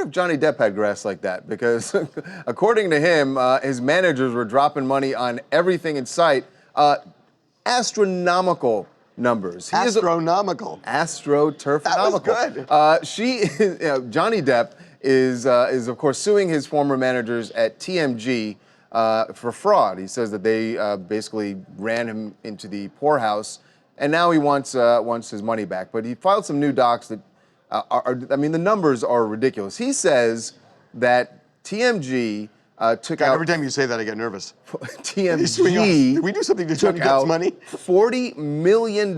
wonder if Johnny Depp had grass like that, because according to him, his managers were dropping money on everything in sight. Astronomical numbers. Astronomical. Astro-turfonomical. That was good. Johnny Depp is of course suing his former managers at TMZ for fraud. He says that they basically ran him into the poorhouse, and now he wants his money back. But he filed some new docs that I mean, the numbers are ridiculous. He says that TMZ took out. Every time you say that, I get nervous. TMZ. Did we do something to Johnny Depp's money? $40 million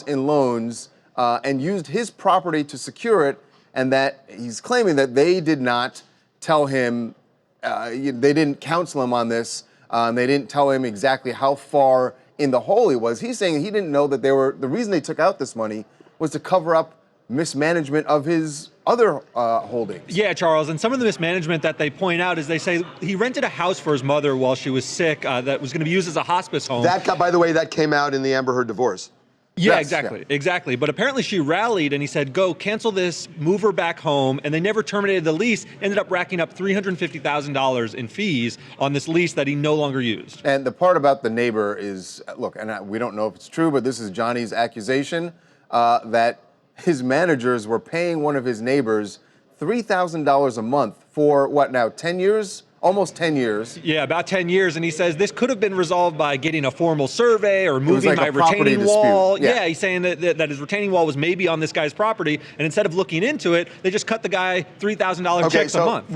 in loans and used his property to secure it, and that he's claiming that they did not tell him, they didn't counsel him on this, they didn't tell him exactly how far in the hole he was. He's saying he didn't know that the reason they took out this money was to cover up mismanagement of his other holdings. Yeah, Charles, and some of the mismanagement that they point out is they say he rented a house for his mother while she was sick that was going to be used as a hospice home. By the way, that came out in the Amber Heard divorce. Yeah, Yes, exactly. But apparently she rallied and he said, go cancel this, move her back home. And they never terminated the lease, ended up racking up $350,000 in fees on this lease that he no longer used. And the part about the neighbor is, look, and we don't know if it's true, but this is Johnny's accusation that his managers were paying one of his neighbors $3,000 a month for what now, 10 years? Almost 10 years. Yeah, about 10 years. And he says this could have been resolved by getting a formal survey or moving like my a property retaining wall. dispute. Yeah, he's saying that his retaining wall was maybe on this guy's property. And instead of looking into it, they just cut the guy $3,000 checks a month.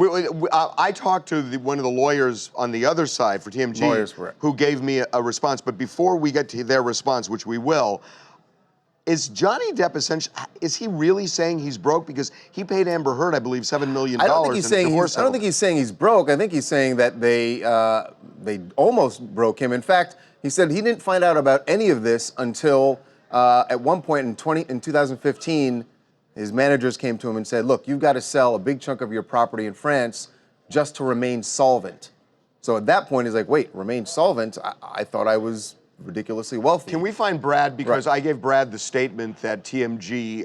I talked to one of the lawyers on the other side for TMZ who gave me a response. But before we get to their response, which we will, is Johnny Depp essentially, is he really saying he's broke? Because he paid Amber Heard, I believe, $7 million I don't think he's saying he's broke. I think he's saying that they almost broke him. In fact, he said he didn't find out about any of this until at one point in 2015, his managers came to him and said, look, you've got to sell a big chunk of your property in France just to remain solvent. So at that point, he's like, wait, remain solvent? I thought I was ridiculously wealthy. Can we find Brad? Because I gave Brad the statement that TMZ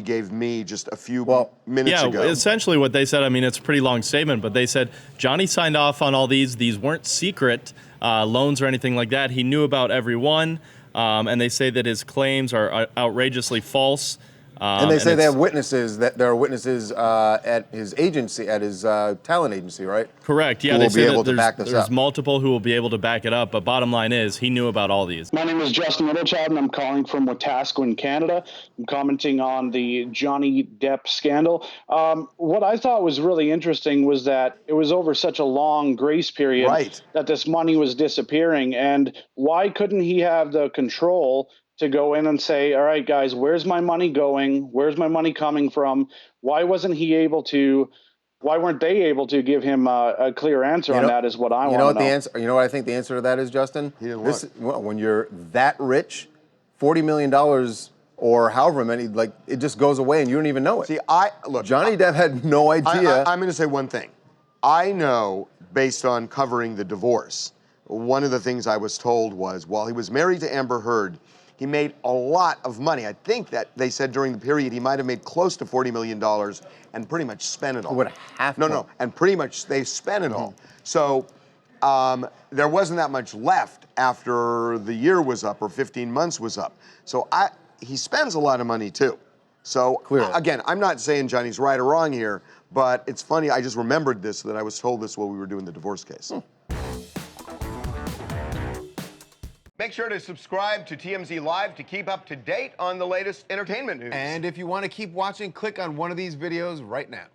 gave me just a few minutes ago. Yeah, essentially what they said, I mean, it's a pretty long statement, but they said Johnny signed off on all these. These weren't secret loans or anything like that. He knew about every one, and they say that his claims are outrageously false. And they say they have witnesses, that there are witnesses at his agency, at his talent agency, right? Correct, yeah. Who will be able to back this up. There's multiple who will be able to back it up, but bottom line is he knew about all these. My name is Justin Littlechild, and I'm calling from Wetaskiwin, Canada. I'm commenting on the Johnny Depp scandal. What I thought was really interesting was that it was over such a long grace period that this money was disappearing. And why couldn't he have the control to go in and say, all right, guys, where's my money going? Where's my money coming from? Why weren't they able to give him a clear answer on that is what I want to know. You know what I think the answer to that is, Justin? When you're that rich, $40 million or however many, like, it just goes away and you don't even know it. See, Johnny Depp had no idea. I'm going to say one thing. I know, based on covering the divorce, one of the things I was told was while he was married to Amber Heard, he made a lot of money. I think that they said during the period he might have made close to $40 million and pretty much spent it all. What, half? No, and pretty much they spent it all. So there wasn't that much left after the year was up or 15 months was up. So he spends a lot of money too. So again, I'm not saying Johnny's right or wrong here, but it's funny, I just remembered this, that I was told this while we were doing the divorce case. Make sure to subscribe to TMZ Live to keep up to date on the latest entertainment news. And if you want to keep watching, click on one of these videos right now.